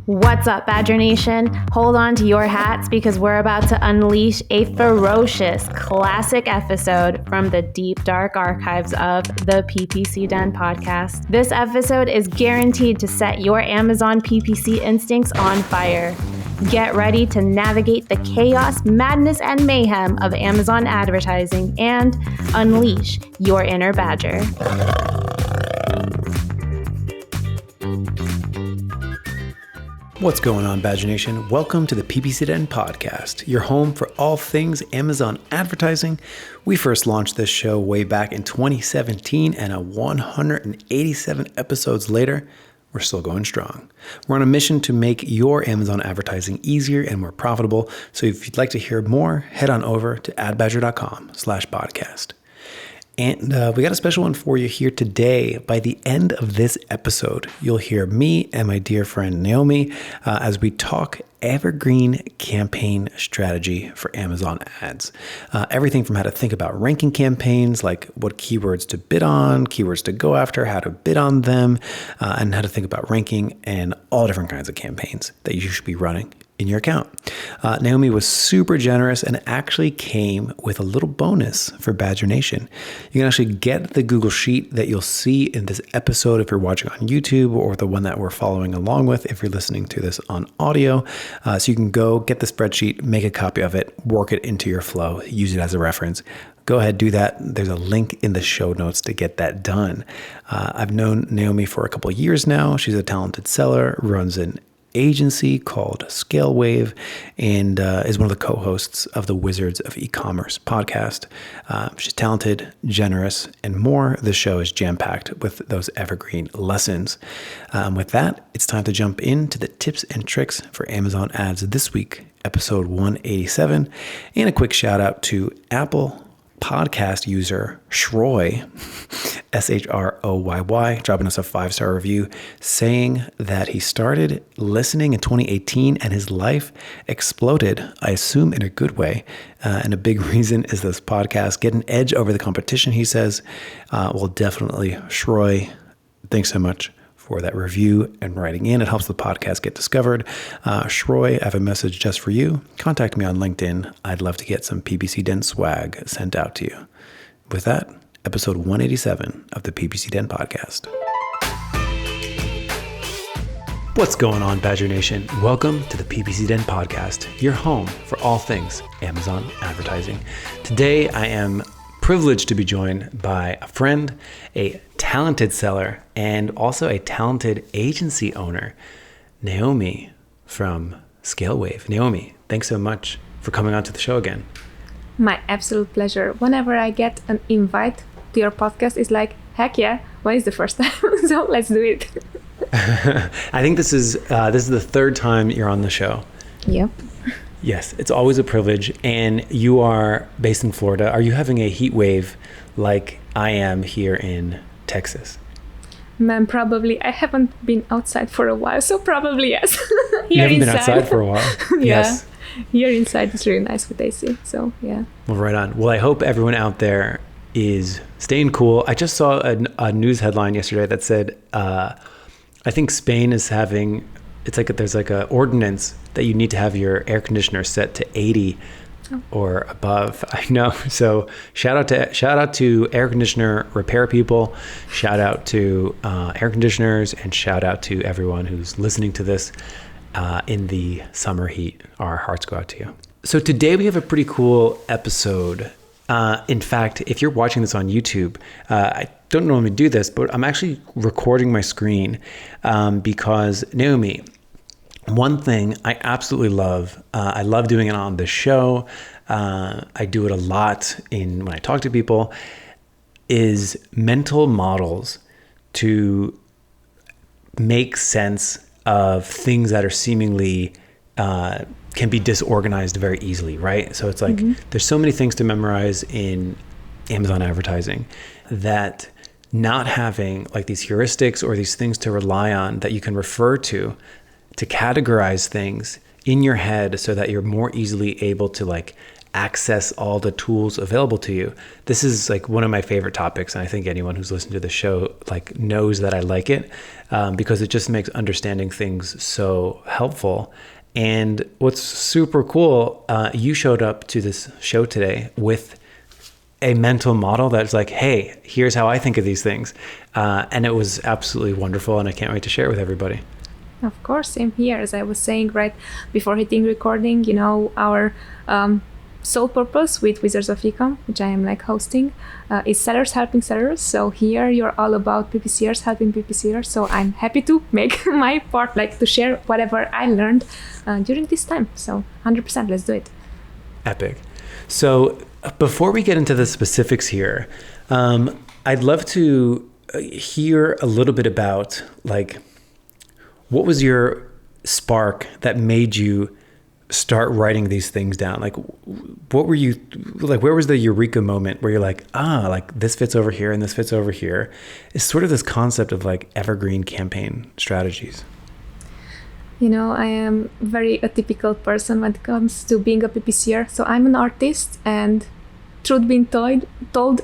What's up, Badger Nation? Hold on to your hats because we're about to unleash a ferocious classic episode from the deep, dark archives of the PPC Den podcast. This episode is guaranteed to set your Amazon PPC instincts on fire. Get ready to navigate the chaos, madness, and mayhem of Amazon advertising and unleash your inner Badger. What's going on, Badger Nation? Welcome to the PPC Den podcast, your home for all things Amazon advertising. We first launched this show way back in 2017, and 187 episodes later, we're still going strong. We're on a mission to make your Amazon advertising easier and more profitable. So if you'd like to hear more, head on over to adbadger.com/podcast. And we got a special one for you here today. By the end of this episode, you'll hear me and my dear friend Noemi as we talk Evergreen Campaign Strategy for Amazon ads. Everything from how to think about ranking campaigns, like what keywords to bid on, keywords to go after, how to bid on them, and how to think about ranking and all different kinds of campaigns that you should be running in your account. Noemi was super generous and actually came with a little bonus for Badger Nation. You can actually get the Google Sheet that you'll see in this episode if you're watching on YouTube, or the one that we're following along with if you're listening to this on audio. So you can go get the spreadsheet, make a copy of it, work it into your flow, use it as a reference. Go ahead, do that. There's a link in the show notes to get that done. I've known Noemi for a couple of years now. She's a talented seller, runs an agency called Scale Wave, and is one of the co-hosts of the Wizards of E-commerce podcast. She's talented, generous, and more. The show is jam-packed with those evergreen lessons. With that, it's time to jump into the tips and tricks for Amazon ads this week, episode 187, and a quick shout out to Apple podcast user Shroy, Shroyy, dropping us a 5-star review saying that he started listening in 2018 and his life exploded, I assume in a good way. And a big reason is this podcast. Get an edge over the competition, he says. Well, definitely, Shroy, thanks so much for that review and writing in. It helps the podcast get discovered. Shroy, I have a message just for you. Contact me on LinkedIn. I'd love to get some PPC Den swag sent out to you. With that, episode 187 of the PPC Den podcast. What's going on, Badger Nation? Welcome to the PPC Den podcast, your home for all things Amazon advertising. Today, I am privileged to be joined by a friend, a talented seller, and also a talented agency owner, Noemi from Scale Wave. Noemi, thanks so much for coming on to the show again. My absolute pleasure. Whenever I get an invite to your podcast, it's like, heck yeah, when is the first time? So let's do it. I think this is the third time you're on the show. Yep. Yes, it's always a privilege. And you are based in Florida. Are you having a heat wave like I am here in Texas? Man, probably. I haven't been outside for a while, so probably yes. You haven't been outside for a while? Yeah. Yes. Here inside is really nice with AC, so yeah. Well, right on. Well, I hope everyone out there is staying cool. I just saw a news headline yesterday that said, I think Spain is having, there's like a ordinance that you need to have your air conditioner set to 80 or above. I know. So shout out to air conditioner repair people. Shout out to air conditioners, and shout out to everyone who's listening to this in the summer heat. Our hearts go out to you. So today we have a pretty cool episode. In fact, if you're watching this on YouTube, I don't normally do this, but I'm actually recording my screen because Noemi, one thing I absolutely love, I love doing it on the show. I do it a lot when I talk to people, is mental models to make sense of things that are seemingly can be disorganized very easily, right? So it's like there's so many things to memorize in Amazon advertising that not having like these heuristics or these things to rely on that you can refer to categorize things in your head so that you're more easily able to like access all the tools available to you. This is like one of my favorite topics, and I think anyone who's listened to the show like knows that I like it because it just makes understanding things so helpful. And what's super cool, you showed up to this show today with a mental model that's like, hey, here's how I think of these things. And it was absolutely wonderful, and I can't wait to share it with everybody. Of course, same here. As I was saying right before hitting recording, you know, our sole purpose with Wizards of Ecom, which I am like hosting, is sellers helping sellers. So here you're all about PPCers helping PPCers. So I'm happy to make my part, like to share whatever I learned during this time. So 100%, let's do it. Epic. So before we get into the specifics here, I'd love to hear a little bit about like, what was your spark that made you start writing these things down? Like, what were you, like, where was the eureka moment where you're like, like this fits over here and this fits over here? It's sort of this concept of like evergreen campaign strategies. You know, I am very atypical person when it comes to being a PPCer. So I'm an artist, and truth being told,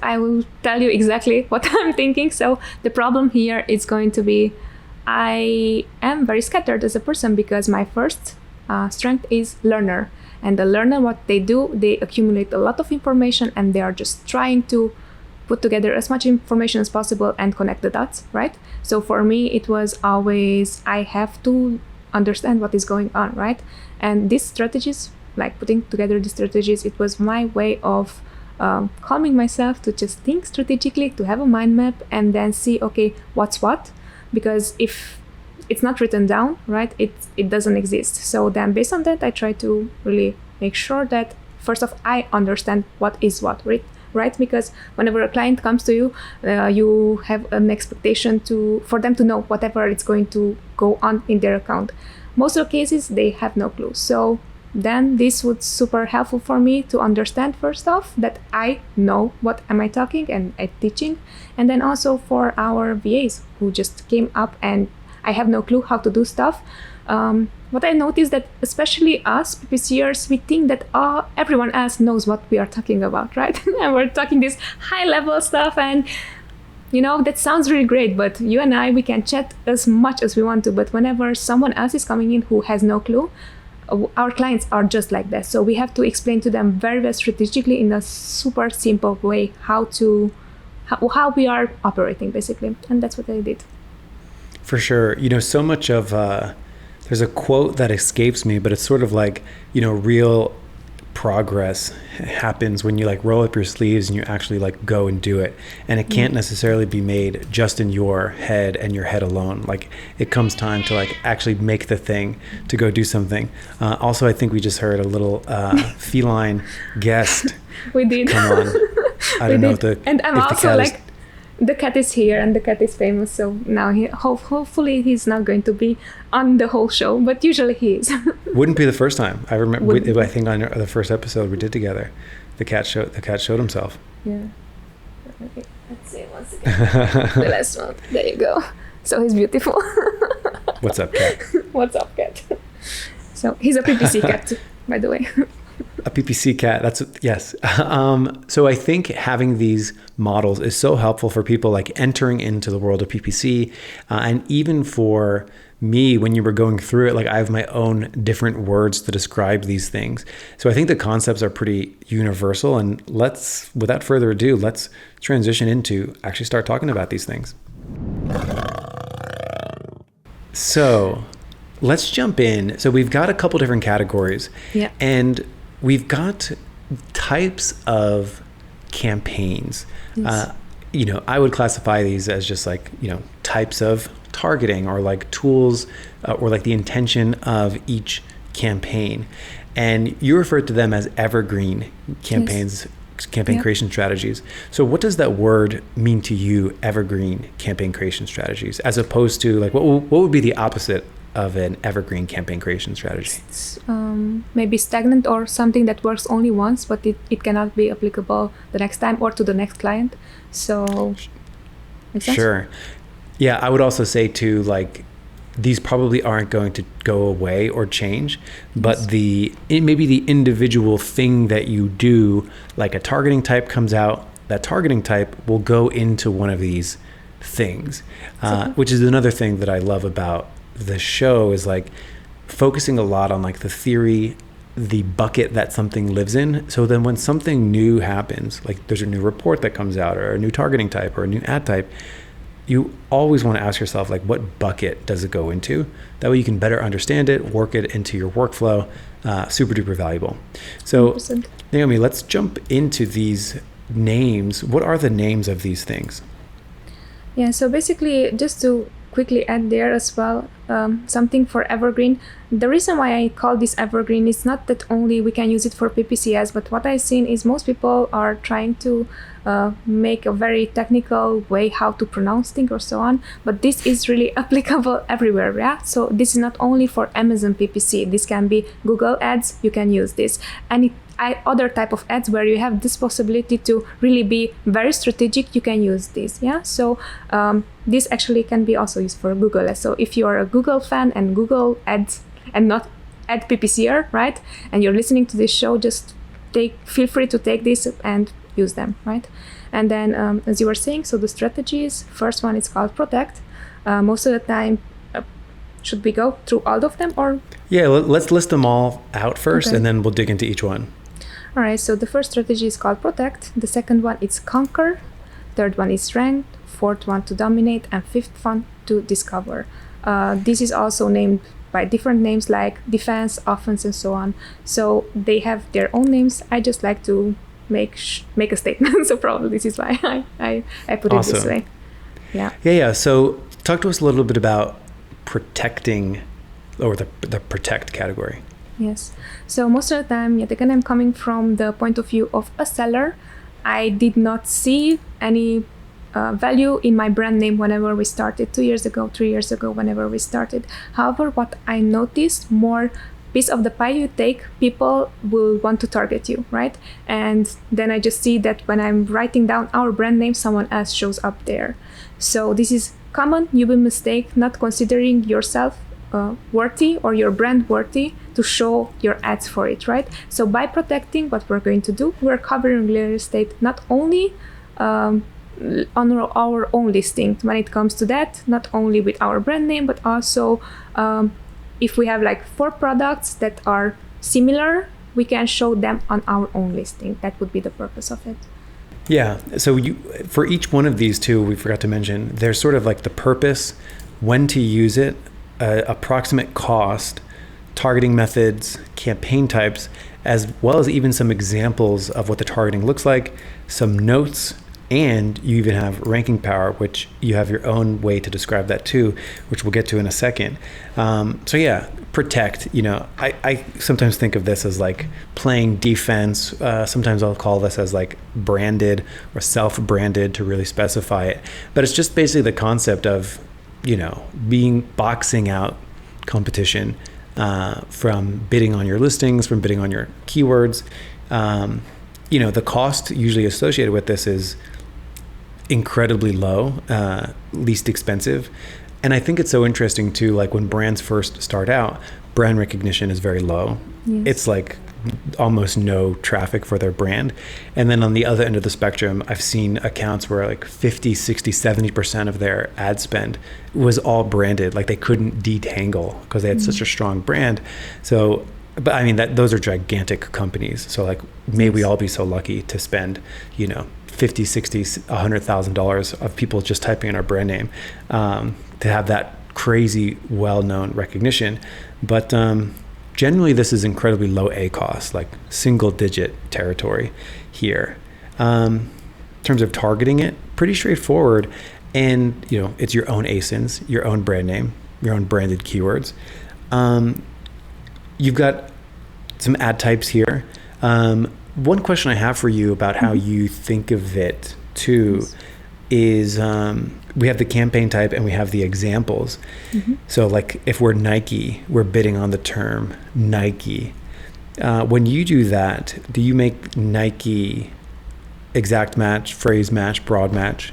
I will tell you exactly what I'm thinking. So the problem here is going to be, I am very scattered as a person because my first strength is learner. And the learner, what they do, they accumulate a lot of information, and they are just trying to put together as much information as possible and connect the dots, right? So for me, it was always, I have to understand what is going on, right? And these strategies, like putting together these strategies, it was my way of calming myself to just think strategically, to have a mind map, and then see, okay, what's what? Because if it's not written down, right, it doesn't exist. So then based on that, I try to really make sure that first off, I understand what is what, right? Because whenever a client comes to you, you have an expectation for them to know whatever is going to go on in their account. Most of the cases, they have no clue. So then this was super helpful for me to understand first off that I know what am I talking and I'm teaching. And then also for our VAs who just came up and I have no clue how to do stuff. What I noticed that especially us PPCers, we think that everyone else knows what we are talking about, right? And we're talking this high level stuff, and you know, that sounds really great, but you and I, we can chat as much as we want to, but whenever someone else is coming in who has no clue, our clients are just like that. So we have to explain to them very, very strategically in a super simple way how we are operating basically. And that's what I did. For sure. You know, so much of, there's a quote that escapes me, but it's sort of like, you know, real progress happens when you like roll up your sleeves and you actually like go and do it. And it can't necessarily be made just in your head and your head alone. Like it comes time to like actually make the thing, to go do something. Also, I think we just heard a little feline guest. We did. Come on. I don't know if the, and I'm also like, the cat is here and the cat is famous, so now hopefully he's not going to be on the whole show, but usually he is. Wouldn't be the first time. I remember. I think on the first episode we did together, the cat showed himself. Yeah. Okay, let's see once again. The last one. There you go. So he's beautiful. What's up, cat? What's up, cat? So he's a PPC cat, by the way. A PPC cat. That's yes. So I think having these models is so helpful for people like entering into the world of PPC, and even for me when you were going through it, like I have my own different words to describe these things. So I think the concepts are pretty universal. And without further ado, let's transition into actually start talking about these things. So let's jump in. So we've got a couple different categories. Yeah. And we've got types of campaigns. Yes. You know, I would classify these as just like, you know, types of targeting or like tools or like the intention of each campaign. And you refer to them as evergreen campaigns, yes. Campaign creation strategies. So what does that word mean to you, evergreen campaign creation strategies, as opposed to like, what would be the opposite of an evergreen campaign creation strategy? It's maybe stagnant or something that works only once, but it cannot be applicable the next time or to the next client. So, sure. Yeah, I would also say too, like these probably aren't going to go away or change, but maybe the individual thing that you do, like a targeting type comes out, that targeting type will go into one of these things, which is another thing that I love about the show, is like focusing a lot on like the theory, the bucket that something lives in. So then when something new happens, like there's a new report that comes out or a new targeting type or a new ad type, you always want to ask yourself, like, what bucket does it go into? That way you can better understand it, work it into your workflow. Super duper valuable. So 100%. Naomi, let's jump into these names. What are the names of these things? Yeah, so basically, just to quickly add there as well, something for Evergreen. The reason why I call this Evergreen is not that only we can use it for PPCs, but what I've seen is most people are trying to make a very technical way how to pronounce things or so on, but this is really applicable everywhere, yeah? So this is not only for Amazon PPC, this can be Google ads, you can use this. And other type of ads where you have this possibility to really be very strategic, you can use this, yeah? So this actually can be also used for Google ads. So if you are a Google fan and Google ads and not ad PPCer, right? And you're listening to this show, just feel free to take this and use them, right? And then as you were saying, so the strategies, first one is called protect. Most of the time, should we go through all of them or? Yeah, let's list them all out first, Okay. and then we'll dig into each one. All right, so the first strategy is called protect. The second one is conquer. Third one is rank. Fourth one to dominate. And fifth one to discover. This is also named by different names like defense, offense, and so on. So they have their own names. I just like to make a statement. So probably this is why I put it this way. Yeah. Yeah. So talk to us a little bit about protecting, or the protect category. Yes. So most of the time, yet again, I'm coming from the point of view of a seller. I did not see any value in my brand name whenever we started 2 years ago, 3 years ago, whenever we started. However, what I noticed, more piece of the pie you take, people will want to target you, right? And then I just see that when I'm writing down our brand name, someone else shows up there. So this is common newbie mistake, not considering yourself worthy or your brand worthy to show your ads for it, right? So by protecting, what we're going to do, we're covering real estate not only on our own listing when it comes to that, not only with our brand name, but also if we have like 4 products that are similar, we can show them on our own listing. That would be the purpose of it. Yeah. So for each one of these two, we forgot to mention, there's sort of like the purpose, when to use it, approximate cost, targeting methods, campaign types, as well as even some examples of what the targeting looks like, some notes, and you even have ranking power, which you have your own way to describe that too, which we'll get to in a second. So yeah, protect, I sometimes think of this as like playing defense. Sometimes I'll call this as like branded or self-branded to really specify it. But it's just basically the concept of, boxing out competition from bidding on your listings, from bidding on your keywords. The cost usually associated with this is incredibly low, least expensive. And I think it's so interesting too, like when brands first start out, brand recognition is very low. Yes. It's like almost no traffic for their brand. And then on the other end of the spectrum, I've seen accounts where like 50, 60, 70% of their ad spend was all branded. Like they couldn't detangle because they had such a strong brand. So, but I mean, those are gigantic companies. So like, may we all be so lucky to spend, $50, $60, $100,000 of people just typing in our brand name, to have that crazy, well-known recognition. But, generally, this is incredibly low A cost, like single-digit territory here. In terms of targeting it, pretty straightforward. And, it's your own ASINs, your own brand name, your own branded keywords. You've got some ad types here. One question I have for you about how you think of it, too, is we have the campaign type and we have the examples. So like if we're Nike, we're bidding on the term Nike. When you do that, do you make Nike exact match, phrase match, broad match?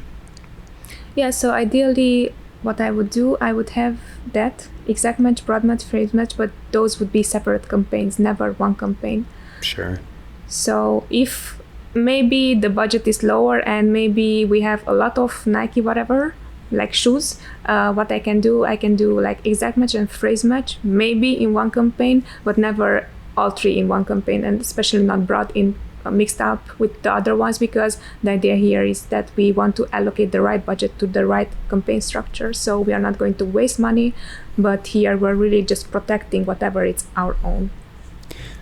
Yeah, so ideally what I would do, I would have that exact match, broad match, phrase match, but those would be separate campaigns, never one campaign. Sure. So if maybe the budget is lower and maybe we have a lot of Nike whatever, like shoes, what I can do like exact match and phrase match, maybe in one campaign, but never all three in one campaign, and especially not brought in mixed up with the other ones, because the idea here is that we want to allocate the right budget to the right campaign structure. So we are not going to waste money, but here we're really just protecting whatever is our own.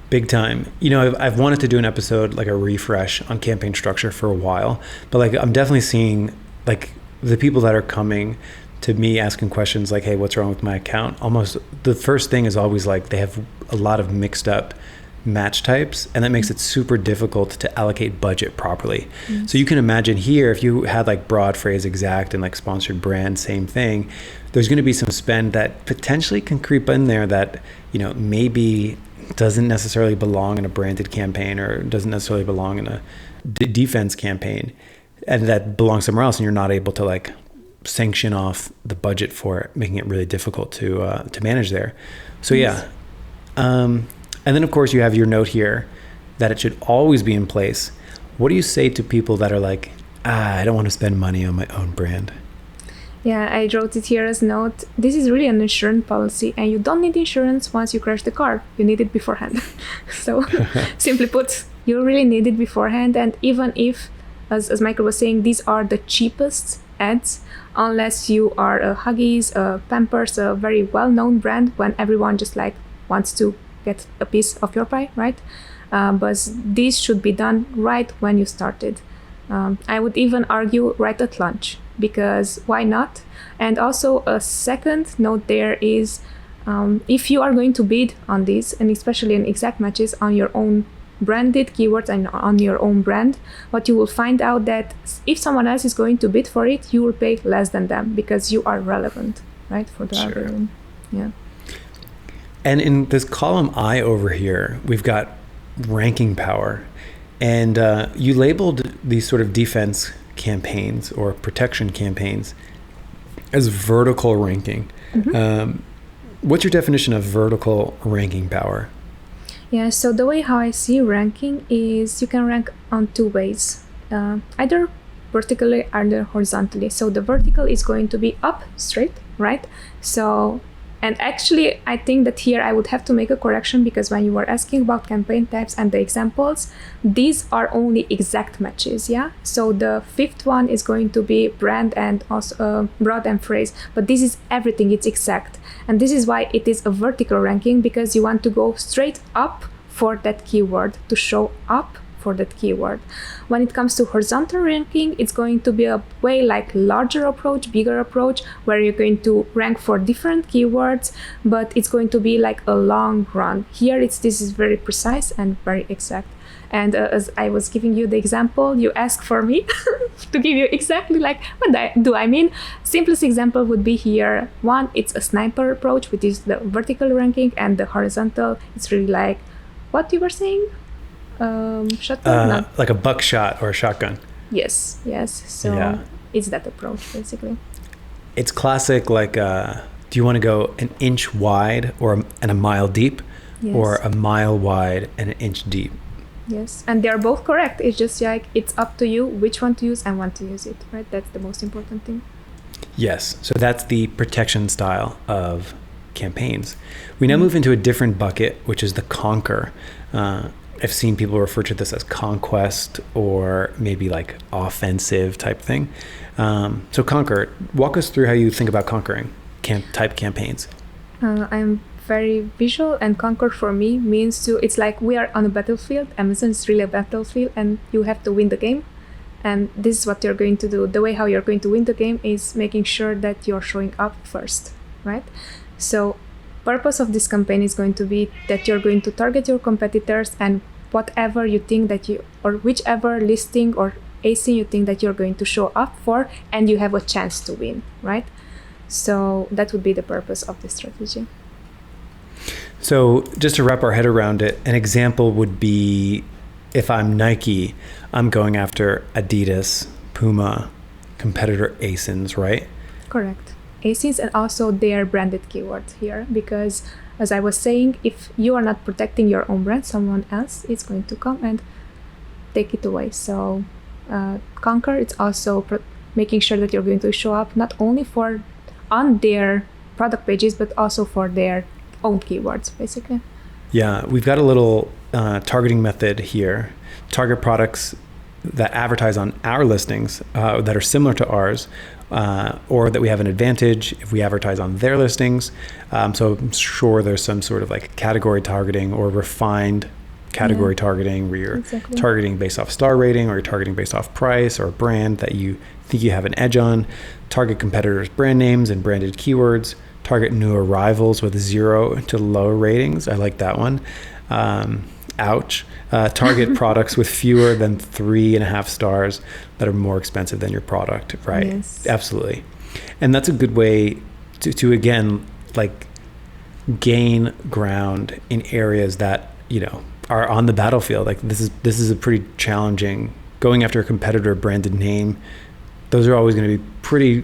Big time. You know, I've wanted to do an episode, like a refresh on campaign structure for a while, but like I'm definitely seeing like the people that are coming to me asking questions like, hey, what's wrong with my account? Almost the first thing is always like they have a lot of mixed up match types, and that makes it super difficult to allocate budget properly. So you can imagine here, if you had like broad, phrase, exact, and like sponsored brand, same thing, there's going to be some spend that potentially can creep in there that, you know, maybe doesn't necessarily belong in a branded campaign or doesn't necessarily belong in a defense campaign, and that belongs somewhere else, and you're not able to like sanction off the budget for it, making it really difficult to manage there. So yeah. And then, of course, you have your note here that it should always be in place. What do you say to people that are like, I don't want to spend money on my own brand? Yeah, I wrote it here as a note. This is really an insurance policy, and you don't need insurance once you crash the car. You need it beforehand. So, simply put, you really need it beforehand. And even if, as Michael was saying, these are the cheapest ads, unless you are a Huggies, a Pampers, a very well-known brand, when everyone just like wants to get a piece of your pie, right? But this should be done right when you started. I would even argue right at launch, because why not? And also a second note there is, if you are going to bid on this, and especially in exact matches on your own branded keywords and on your own brand, what you will find out that if someone else is going to bid for it, you will pay less than them because you are relevant, right? For the algorithm. Yeah. And in this column I over here, we've got ranking power. And you labeled these sort of defense campaigns or protection campaigns as vertical ranking. What's your definition of vertical ranking power? Yeah, so the way how I see ranking is you can rank on two ways, either vertically, either horizontally. So the vertical is going to be up straight, right? So, and actually, I think that here I would have to make a correction, because when you were asking about campaign types and the examples, these are only exact matches, yeah? So the fifth one is going to be brand and also broad and phrase, but this is everything, it's exact. And this is why it is a vertical ranking, because you want to go straight up for that keyword, to show up for that keyword. When it comes to horizontal ranking, it's going to be a way like larger approach, bigger approach, where you're going to rank for different keywords, but it's going to be like a long run. Here this is very precise and very exact. And as I was giving you the example, you asked for me to give you exactly like what do I mean. Simplest example would be here. One, it's a sniper approach, which is the vertical ranking, and the horizontal, it's really like what you were saying. Shotgun? No. Like a buckshot or a shotgun. Yes. So yeah. It's that approach basically. It's classic. Like, do you want to go an inch wide and a mile deep, yes, or a mile wide and an inch deep? Yes, and they're both correct. It's just like it's up to you which one to use and when to use it, right? That's the most important thing. Yes. So that's the protection style of campaigns. We now move into a different bucket, which is the conquer. I've seen people refer to this as conquest or maybe like offensive type thing. So conquer, walk us through how you think about conquering type campaigns. I'm very visual, and conquer for me means it's like we are on a battlefield. Amazon is really a battlefield, and you have to win the game. And this is what you're going to do. The way how you're going to win the game is making sure that you're showing up first, right? So purpose of this campaign is going to be that you're going to target your competitors, and whatever you think that or whichever listing or ASIN you think that you're going to show up for, and you have a chance to win, right? So that would be the purpose of this strategy. So just to wrap our head around it, an example would be, if I'm Nike, I'm going after Adidas, Puma, competitor ASINs, right? Correct. ASINs and also their branded keywords here, because as I was saying, if you are not protecting your own brand, someone else is going to come and take it away. So Conquer, it's also making sure that you're going to show up not only on their product pages, but also for their own keywords, basically. Yeah, we've got a little targeting method here. Target products that advertise on our listings that are similar to ours, or that we have an advantage if we advertise on their listings. So I'm sure there's some sort of like category targeting or refined category targeting where you're targeting based off star rating, or you're targeting based off price or brand that you think you have an edge on. Target competitors' brand names and branded keywords. Target new arrivals with 0 to low ratings. I like that one. Ouch. Target products with fewer than 3.5 stars that are more expensive than your product, right? Yes. Absolutely. And that's a good way to again, like, gain ground in areas that, you know, are on the battlefield. Like this is a pretty challenging, going after a competitor branded name. Those are always going to be pretty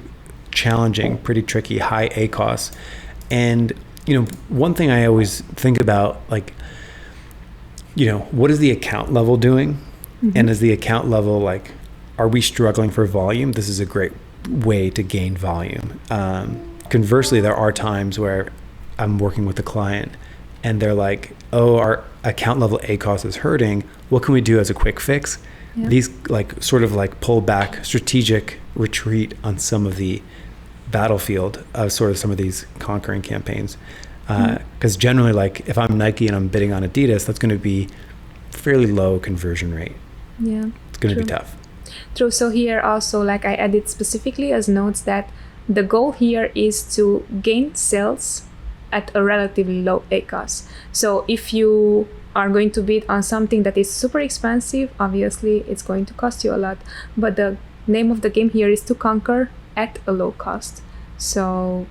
challenging, pretty tricky, high ACOS. And, you know, one thing I always think about, like, you know, what is the account level doing? Mm-hmm. And is the account level, like, are we struggling for volume? This is a great way to gain volume. Conversely, there are times where I'm working with a client and they're like, oh, our account level ACOS is hurting. What can we do as a quick fix? Yeah. These like sort of like pull back, strategic retreat on some of the battlefield of sort of some of these conquering campaigns. Because generally, like if I'm Nike and I'm bidding on Adidas, that's going to be fairly low conversion rate. Yeah, it's going to be tough. True. So here also, like I added specifically as notes that the goal here is to gain sales at a relatively low ACOS. So if you are going to bid on something that is super expensive, obviously it's going to cost you a lot. But the name of the game here is to conquer at a low cost. So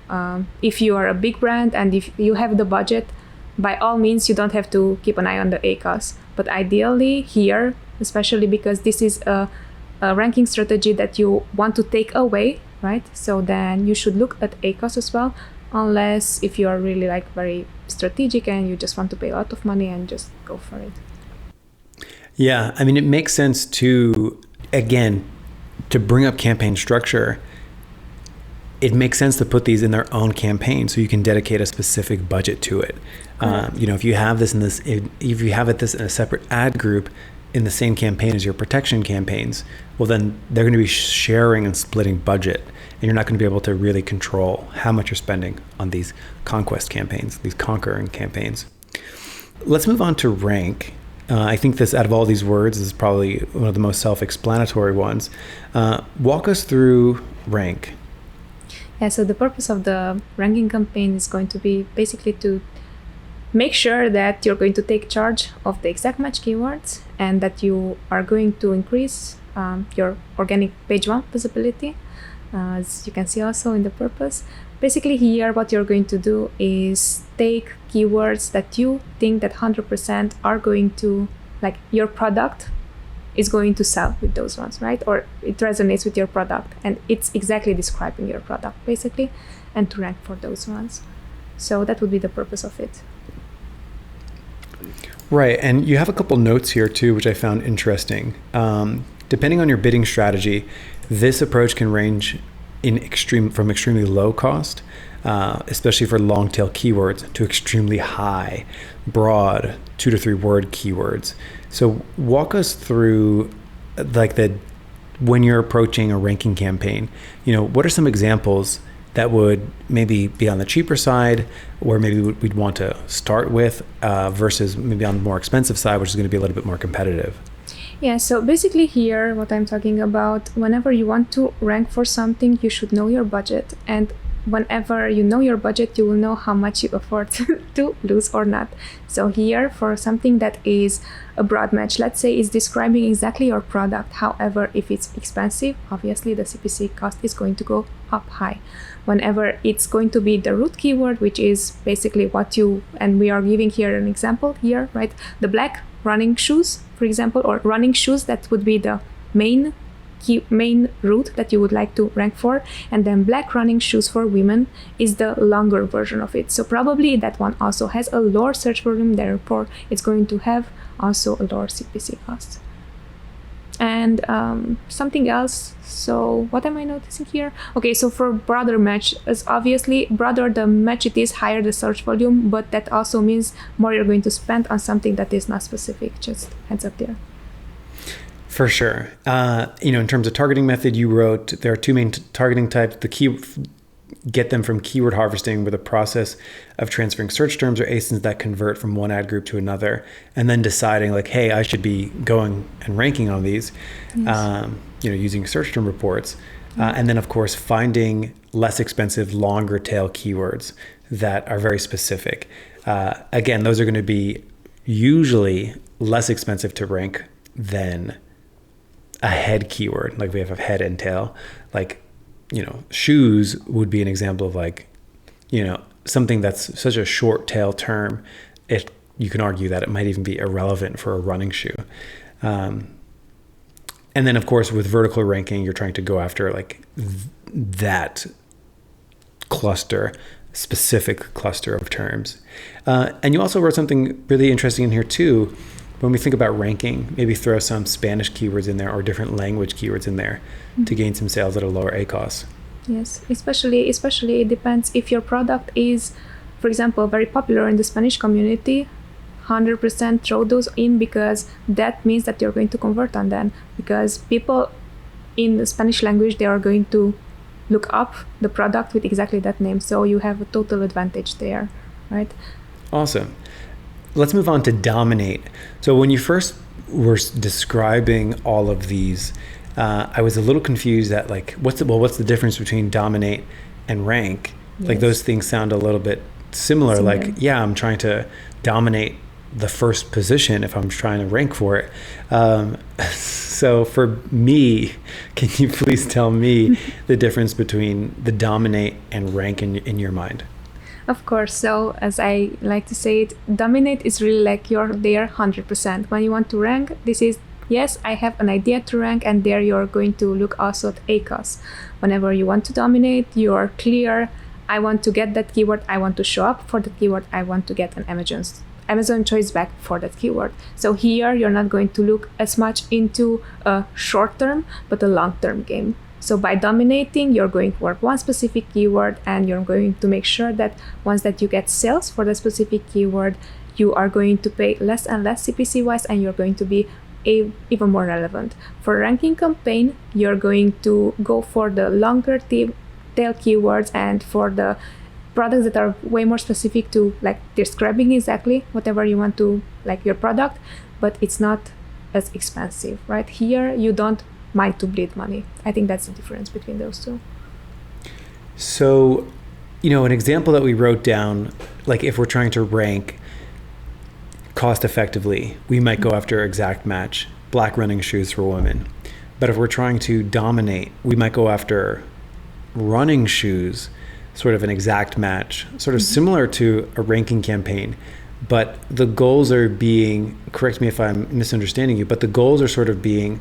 if you are a big brand and if you have the budget, by all means, you don't have to keep an eye on the ACOS. But ideally here, especially because this is a ranking strategy that you want to take away, right? So then you should look at ACOS as well, unless if you are really like very strategic and you just want to pay a lot of money and just go for it. Yeah, I mean, it makes sense to, again, to bring up campaign structure. It makes sense to put these in their own campaign so you can dedicate a specific budget to it. You know, if you have this in a separate ad group in the same campaign as your protection campaigns, well, then they're going to be sharing and splitting budget, and you're not going to be able to really control how much you're spending on these conquest campaigns, these conquering campaigns. Let's move on to rank. I think this, out of all these words, is probably one of the most self-explanatory ones. Walk us through rank. Yeah, so the purpose of the ranking campaign is going to be basically to make sure that you're going to take charge of the exact match keywords and that you are going to increase your organic page 1 visibility, as you can see also in the purpose. Basically here what you're going to do is take keywords that you think that 100% are going to, like, your product is going to sell with those ones, right? Or it resonates with your product and it's exactly describing your product basically, and to rank for those ones. So that would be the purpose of it. Right, and you have a couple notes here too, which I found interesting. Depending on your bidding strategy, this approach can range from extremely low cost, especially for long tail keywords, to extremely high, broad 2 to 3 word keywords. So walk us through like when you're approaching a ranking campaign, you know, what are some examples that would maybe be on the cheaper side, or maybe we'd want to start with, versus maybe on the more expensive side, which is going to be a little bit more competitive? Yeah, so basically here, what I'm talking about, whenever you want to rank for something, you should know your budget. And whenever you know your budget, you will know how much you afford to lose or not. So here, for something that is a broad match, let's say is describing exactly your product. However, if it's expensive, obviously the CPC cost is going to go up high. Whenever it's going to be the root keyword, which is basically what you, and we are giving here an example here, right? The black running shoes, for example, or running shoes, that would be the main main route that you would like to rank for, and then black running shoes for women is the longer version of it. So probably that one also has a lower search volume, therefore it's going to have also a lower CPC cost. And something else, so what am I noticing here? Okay, so for broader match, as obviously broader the match it is, higher the search volume, but that also means more you're going to spend on something that is not specific. Just heads up there. For sure. In terms of targeting method, you wrote there are two main targeting types. Get them from keyword harvesting with a process of transferring search terms or ASINs that convert from one ad group to another, and then deciding like, hey, I should be going and ranking on these, yes. Using search term reports. And then, of course, finding less expensive, longer tail keywords that are very specific. Again, those are going to be usually less expensive to rank than a head keyword. Like we have a head and tail, like, shoes would be an example of like, something that's such a short tail term. You can argue that it might even be irrelevant for a running shoe. And then of course with vertical ranking, you're trying to go after like that specific cluster of terms. And you also wrote something really interesting in here too. When we think about ranking, maybe throw some Spanish keywords in there or different language keywords in there to gain some sales at a lower ACoS. Yes, especially it depends if your product is, for example, very popular in the Spanish community. 100% throw those in, because that means that you're going to convert on them, because people in the Spanish language, they are going to look up the product with exactly that name. So you have a total advantage there, right? Awesome. Let's move on to dominate. So when you first were describing all of these, I was a little confused at like, what's the difference between dominate and rank? Yes. Like those things sound a little bit similar. Like, yeah, I'm trying to dominate the first position if I'm trying to rank for it. So for me, can you please tell me the difference between the dominate and rank in your mind? Of course. So as I like to say it, dominate is really like you're there 100%. When you want to rank, this is, yes, I have an idea to rank, and there you're going to look also at ACoS. Whenever you want to dominate, you're clear. I want to get that keyword. I want to show up for that keyword. I want to get an Amazon choice back for that keyword. So here you're not going to look as much into a short term, but a long term game. So by dominating, you're going to work one specific keyword, and you're going to make sure that once that you get sales for that specific keyword, you are going to pay less and less CPC wise, and you're going to be even more relevant. For ranking campaign, you're going to go for the longer tail keywords, and for the products that are way more specific to like describing exactly whatever you want to like your product, but it's not as expensive, right? Here you don't mind to bleed money. I think that's the difference between those two. So, an example that we wrote down, like if we're trying to rank cost effectively, we might go after exact match, black running shoes for women. But if we're trying to dominate, we might go after running shoes, sort of an exact match, sort of similar to a ranking campaign. But the goals are being, correct me if I'm misunderstanding you, but the goals are sort of being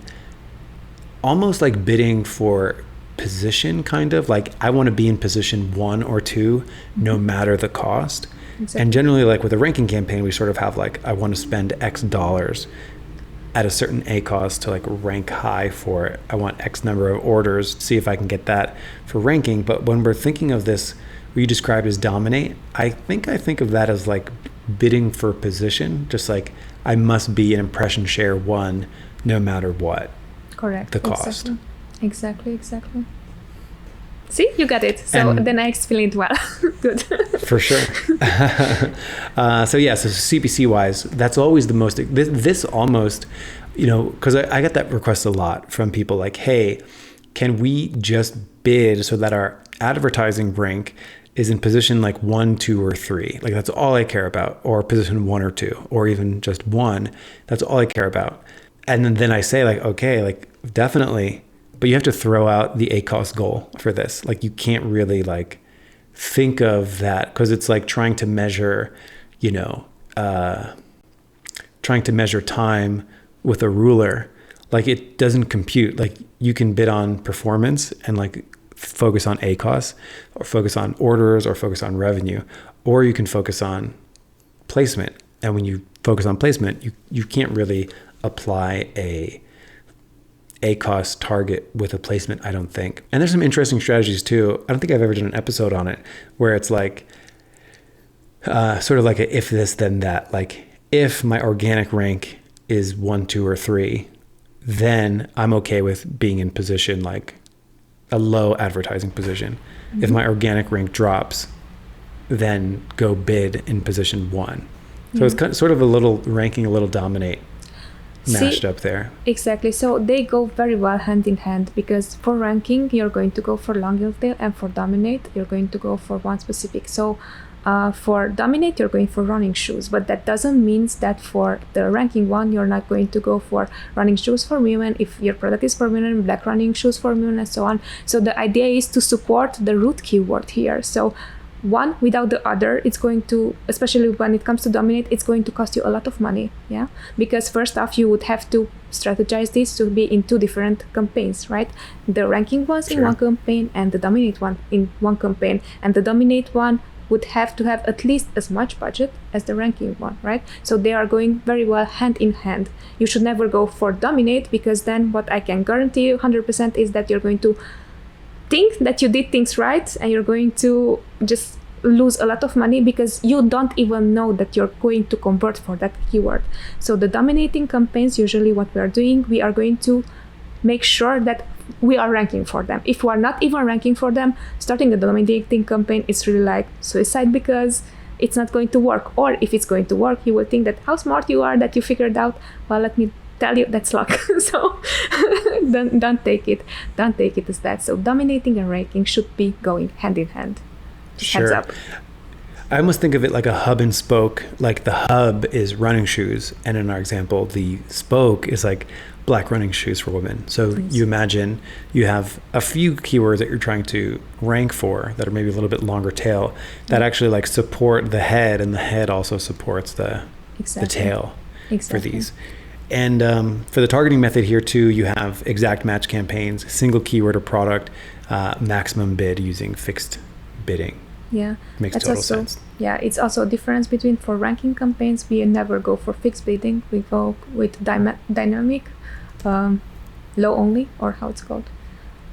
almost like bidding for position, kind of like I want to be in position 1 or 2 no matter the cost. Exactly. And generally, like with a ranking campaign, we sort of have like, I want to spend X dollars at a certain ACoS to like rank high for it. I want X number of orders, see if I can get that for ranking. But when we're thinking of this, what you described as dominate, I think of that as like bidding for position, just like I must be an impression share 1 no matter what. Correct. The cost. Exactly. See, you got it. So then I explained well. Good. For sure. So CPC wise, that's always the most, this almost, because I get that request a lot from people like, hey, can we just bid so that our advertising rank is in position like 1, 2, or 3? Like that's all I care about, or position 1 or 2, or even just 1. That's all I care about. And then I say like, okay, like definitely, but you have to throw out the ACoS goal for this. Like you can't really like think of that, because it's like trying to measure, time with a ruler. like it doesn't compute. Like you can bid on performance and like focus on ACOS, or focus on orders, or focus on revenue, or you can focus on placement. And when you focus on placement, you can't really apply a ACOS target with a placement, I don't think. And there's some interesting strategies too. I don't think I've ever done an episode on it where it's like sort of like a if this then that. Like if my organic rank is 1, 2, or 3, then I'm okay with being in position like a low advertising position. Mm-hmm. If my organic rank drops, then go bid in position 1. So it's kind of, sort of a little ranking, a little dominate mashed up there. Exactly. So they go very well hand in hand, because for ranking, you're going to go for long tail, and for dominate, you're going to go for one specific. So for dominate, you're going for running shoes, but that doesn't mean that for the ranking one, you're not going to go for running shoes for women. If your product is for women, black running shoes for women, and so on. So the idea is to support the root keyword here. So one without the other, it's going to, especially when it comes to dominate, it's going to cost you a lot of money. Yeah, because first off, you would have to strategize this to be in 2 different campaigns, right? The ranking ones in one campaign and the dominate one in one campaign, and the dominate one would have to have at least as much budget as the ranking one, right? So they are going very well hand in hand. You should never go for dominate, because then what I can guarantee you 100% is that you're going to think that you did things right, and you're going to just lose a lot of money because you don't even know that you're going to convert for that keyword. So the dominating campaigns, usually what we are doing, we are going to make sure that we are ranking for them. If we are not even ranking for them, starting a dominating campaign is really like suicide, because it's not going to work. Or if it's going to work, you will think that how smart you are that you figured out, well, let me tell you, that's luck. So don't take it as that. So dominating and ranking should be going hand in hand. Sure. Heads up. I almost think of it like a hub and spoke. Like the hub is running shoes, and in our example, the spoke is like black running shoes for women. So you imagine you have a few keywords that you're trying to rank for that are maybe a little bit longer tail that actually like support the head, and the head also supports the tail for these. And for the targeting method here too, you have exact match campaigns, single keyword or product, maximum bid using fixed bidding. Yeah, makes total sense. Yeah, it's also a difference between, for ranking campaigns, we never go for fixed bidding. We go with dynamic, low only, or how it's called,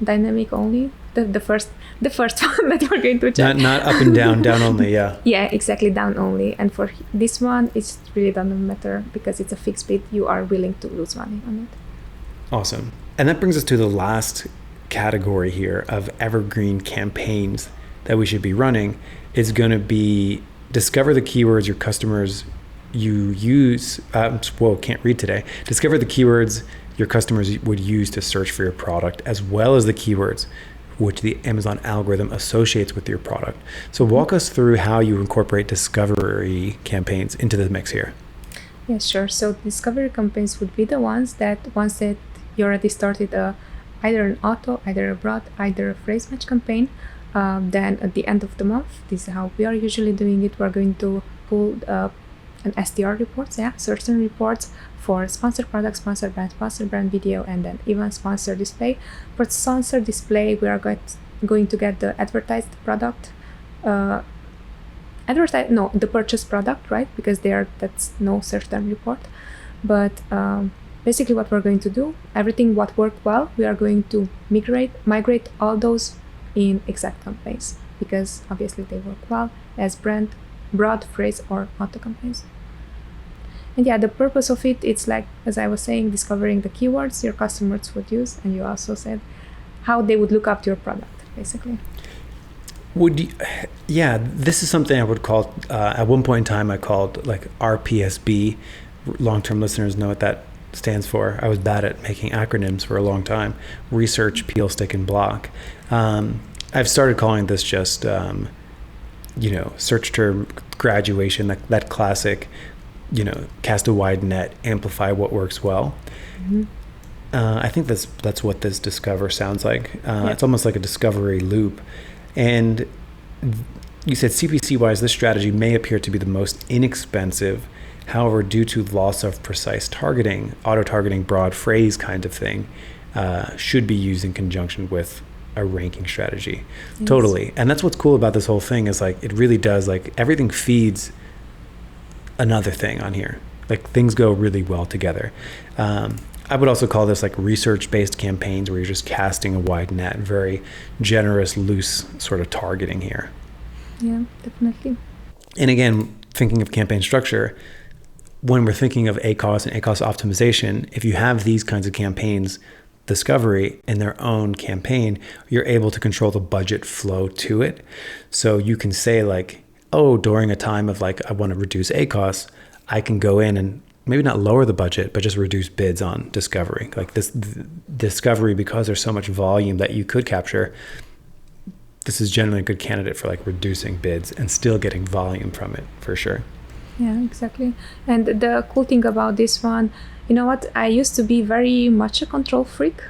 dynamic only. The first one that you're going to check. Not up and down, down only. Yeah. Yeah, exactly, down only. And for this one, it really doesn't matter, because it's a fixed bid. You are willing to lose money on it. Awesome. And that brings us to the last category here of evergreen campaigns that we should be running. Is going to be discover the keywords your customers you use. Can't read today. Discover the keywords your customers would use to search for your product, as well as the keywords which the Amazon algorithm associates with your product. So walk us through how you incorporate discovery campaigns into the mix here. Yeah, sure. So discovery campaigns would be the ones that once that you already started either an auto, either a broad, either a phrase match campaign, then at the end of the month, this is how we are usually doing it. We're going to pull an STR reports, certain reports for sponsored product, sponsored brand video, and then even sponsored display. For sponsored display, we are going to get the advertised product, the purchased product, right? Because that's no certain report. But basically what we're going to do, everything what worked well, we are going to migrate all those in exact campaigns, because obviously they work well as brand, broad, phrase, or auto campaigns. And yeah, the purpose of it, it's like, as I was saying, discovering the keywords your customers would use, and you also said how they would look up your product, basically. This is something I would call, at one point in time, I called like RPSB. Long-term listeners know what that stands for. I was bad at making acronyms for a long time. Research, peel, stick, and block. I've started calling this just, search term graduation, that classic, cast a wide net, amplify what works well. Mm-hmm. I think that's what this discover sounds like. It's almost like a discovery loop. And you said CPC wise, this strategy may appear to be the most inexpensive However, due to loss of precise targeting, auto-targeting broad phrase kind of thing should be used in conjunction with a ranking strategy. Yes. Totally. And that's what's cool about this whole thing is like, it really does, like everything feeds another thing on here. Like things go really well together. I would also call this like research-based campaigns where you're just casting a wide net, very generous, loose sort of targeting here. Yeah, definitely. And again, thinking of campaign structure, when we're thinking of ACOS and ACOS optimization, if you have these kinds of campaigns, discovery in their own campaign, you're able to control the budget flow to it. So you can say like, oh, during a time of like, I want to reduce ACOS, I can go in and maybe not lower the budget, but just reduce bids on discovery. Like this discovery, because there's so much volume that you could capture, this is generally a good candidate for like reducing bids and still getting volume from it for sure. Yeah, exactly. And the cool thing about this one, you know what? I used to be very much a control freak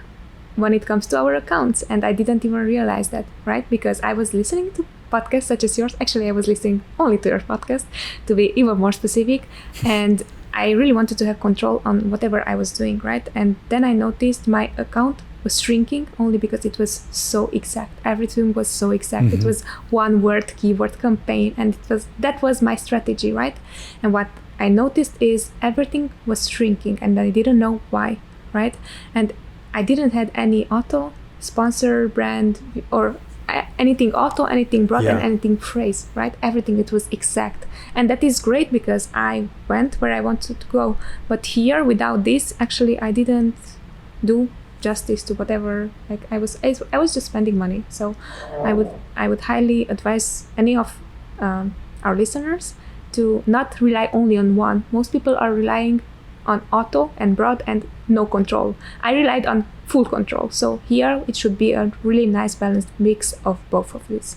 when it comes to our accounts, and I didn't even realize that, right? Because I was listening to podcasts such as yours. Actually, I was listening only to your podcast, to be even more specific. And I really wanted to have control on whatever I was doing, right? And then I noticed my account was shrinking only because it was so exact. Everything was so exact. Mm-hmm. It was one word, keyword campaign, and that was my strategy, right? And what I noticed is everything was shrinking, and I didn't know why, right? And I didn't have any auto, sponsor, brand, or anything auto, anything broad, and anything phrase, right? Everything, it was exact. And that is great because I went where I wanted to go. But here, without this, actually, I didn't do justice to whatever, like I was just spending money. So I would highly advise any of our listeners to not rely only on one. Most people are relying on auto and broad and no control. I relied on full control. So here it should be a really nice balanced mix of both of these.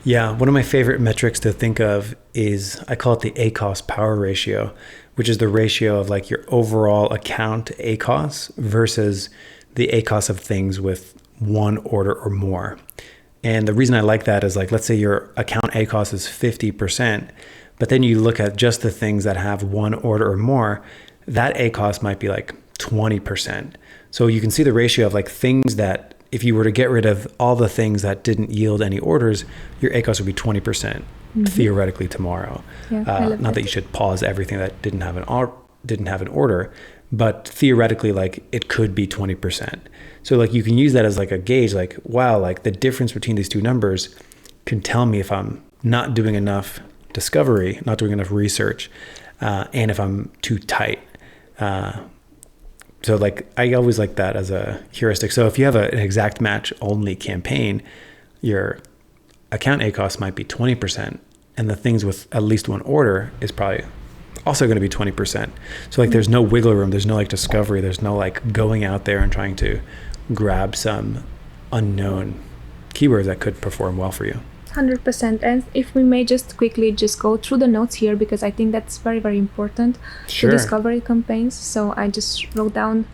Yeah, one of my favorite metrics to think of is, I call it the ACOS power ratio, which is the ratio of like your overall account ACOS versus the ACOS of things with one order or more. And the reason I like that is like, let's say your account ACOS is 50%, but then you look at just the things that have one order or more, that ACOS might be like 20%. So you can see the ratio of like things that, if you were to get rid of all the things that didn't yield any orders, your ACOS would be 20% theoretically tomorrow. Yeah, not that you should pause everything that didn't have an order, but theoretically, like it could be 20%. So like you can use that as like a gauge, like, wow, like the difference between these two numbers can tell me if I'm not doing enough discovery, not doing enough research, and if I'm too tight. So like, I always like that as a heuristic. So if you have an exact match only campaign, your account ACOS might be 20%, and the things with at least one order is probably also going to be 20%. So like, there's no wiggle room. There's no like discovery. There's no like going out there and trying to grab some unknown keywords that could perform well for you. 100%. And if we may just quickly just go through the notes here, because I think that's very, very important to discovery campaigns. So I just wrote down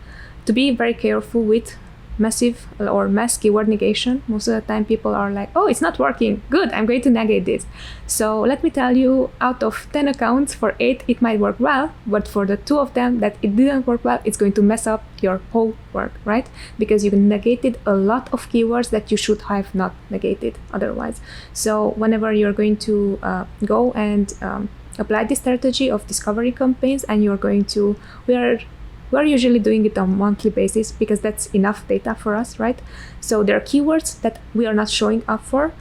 to be very careful with massive or mass keyword negation. Most of the time people are like, oh, it's not working. Good, I'm going to negate this. So let me tell you, out of 10 accounts, for 8, it might work well, but for the 2 of them that it didn't work well, it's going to mess up your whole work, right? Because you negated a lot of keywords that you should have not negated otherwise. So whenever you're going to go and apply this strategy of discovery campaigns, and you're going to, we're usually doing it on a monthly basis because that's enough data for us, right? So there are keywords that we are not showing up for.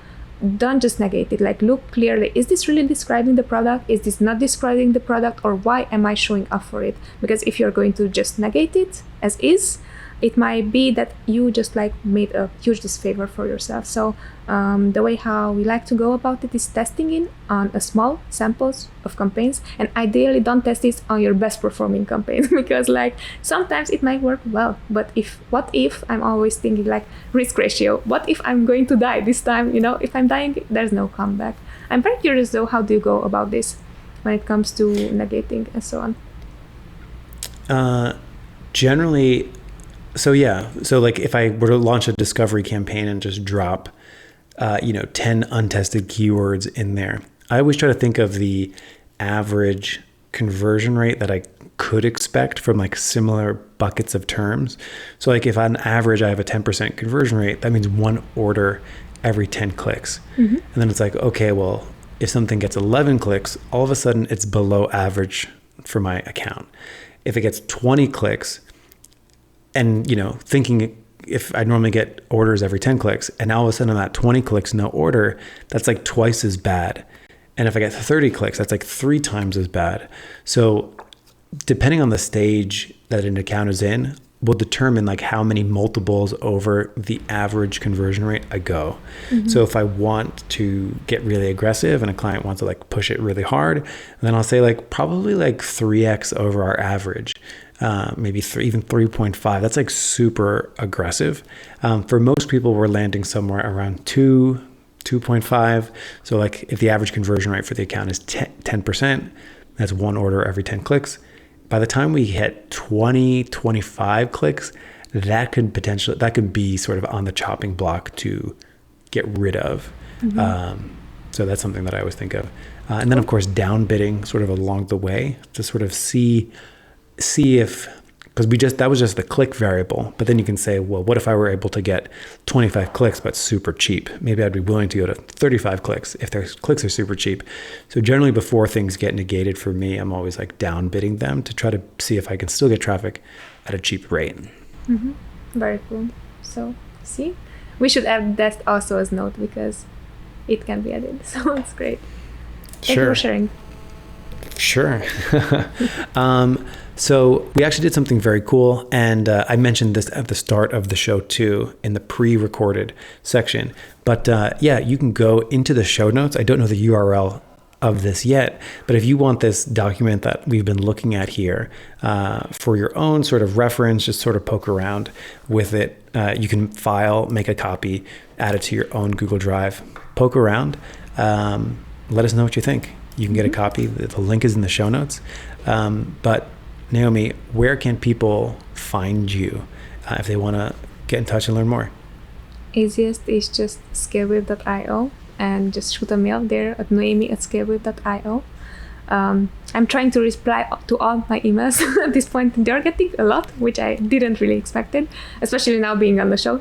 Don't just negate it. Like, look clearly, is this really describing the product? Is this not describing the product? Or why am I showing up for it? Because if you're going to just negate it as is, it might be that you just like made a huge disfavor for yourself. So the way how we like to go about it is testing in on a small samples of campaigns, and ideally don't test this on your best performing campaigns because like sometimes it might work well, but what if I'm always thinking like risk ratio, what if I'm going to die this time? You know, if I'm dying, there's no comeback. I'm very curious though, how do you go about this when it comes to negating and so on? Generally, so like if I were to launch a discovery campaign and just drop 10 untested keywords in there, I always try to think of the average conversion rate that I could expect from like similar buckets of terms. So like if on average I have a 10% conversion rate, that means one order every 10 clicks. And then it's like, okay, well, if something gets 11 clicks, all of a sudden it's below average for my account. If it gets 20 clicks, and thinking if I normally get orders every 10 clicks, and all of a sudden I'm at 20 clicks, no order, that's like twice as bad. And if I get 30 clicks, that's like 3 times as bad. So depending on the stage that an account is in, will determine like how many multiples over the average conversion rate I go. So if I want to get really aggressive and a client wants to like push it really hard, then I'll say like probably like 3x over our average, maybe even 3.5. That's like super aggressive. For most people, we're landing somewhere around 2.5. So like if the average conversion rate for the account is 10%, that's one order every 10 clicks. By the time we hit 20, 25 clicks, that could be sort of on the chopping block to get rid of. So that's something that I always think of. And then of course, down bidding sort of along the way to sort of see if, because that was just the click variable, but then you can say, well, what if I were able to get 25 clicks, but super cheap? Maybe I'd be willing to go to 35 clicks if their clicks are super cheap. So generally before things get negated for me, I'm always like down bidding them to try to see if I can still get traffic at a cheap rate. Very cool. So see, we should add that also as note because it can be added. So it's great. Thank you for sharing. Sure. So we actually did something very cool, and I mentioned this at the start of the show too, in the pre-recorded section. But yeah, you can go into the show notes. I don't know the URL of this yet, but if you want this document that we've been looking at here for your own sort of reference, just sort of poke around with it, you can file, make a copy, add it to your own Google Drive, poke around, let us know what you think. You can get a copy. The link is in the show notes. But Noemi, where can people find you if they want to get in touch and learn more? Easiest is just scalewave.io and just shoot a mail there at noemi@scalewave.io. I'm trying to reply to all my emails at this point. They're getting a lot, which I didn't really expected, especially now being on the show,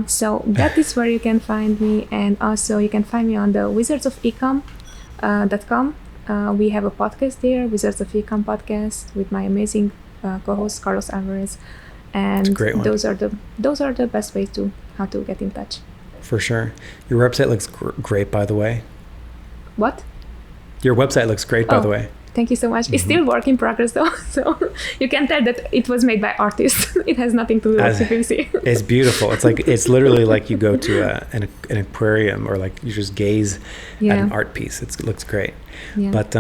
So that is where you can find me. And also you can find me on the wizardsofecom.com. We have a podcast there, Wizards of Ecom podcast, with my amazing co-host Carlos Alvarez, and those are the best ways to how to get in touch. For sure. Your website looks great, by the way. What? Your website looks great, by the way. Thank you so much. It's still work in progress though, so you can tell that it was made by artists. It has nothing to do with PPC. It's beautiful. It's literally like you go to an aquarium, or like you just gaze at an art piece. It looks great. Yeah. But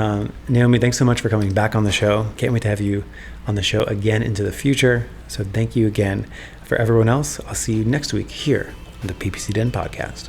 Noemi, thanks so much for coming back on the show. Can't wait to have you on the show again into the future. So thank you again. For everyone else, I'll see you next week here on the PPC Den podcast.